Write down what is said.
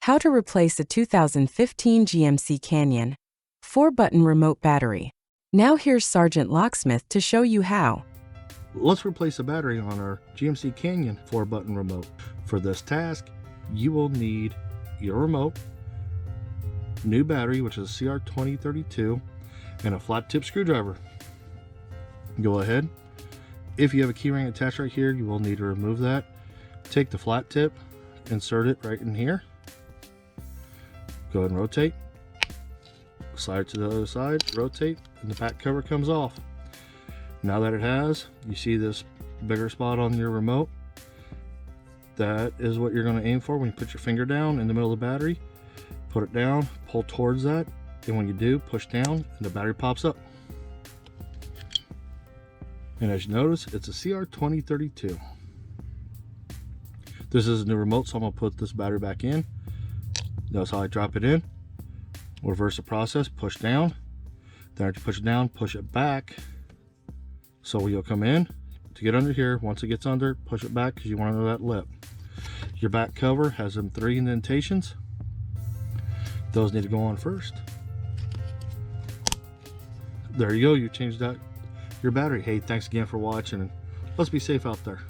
How to replace a 2015 GMC Canyon 4-button remote battery. Now here's Sergeant Locksmith to show you how. Let's replace a battery on our GMC Canyon 4-button remote. For this task, you will need your remote, new battery, which is a CR2032, and a flat tip screwdriver. Go ahead. If you have a keyring attached right here, you will need to remove that. Take the flat tip, insert it right in here. Go ahead and rotate. Slide it to the other side, rotate, and the back cover comes off. Now that it has, you see this bigger spot on your remote. That is what you're going to aim for when you put your finger down in the middle of the battery. Put it down, pull towards that, and when you do, push down, and the battery pops up. And as you notice, it's a CR2032. This is a new remote, so I'm going to put this battery back in. Notice how I drop it in. Reverse the process, push down. Then after you push it down, push it back. So you'll come in to get under here. Once it gets under, push it back because you want to know that lip. Your back cover has them 3 indentations. Those need to go on first. There you go, you changed out your battery. Hey, thanks again for watching, and let's be safe out there.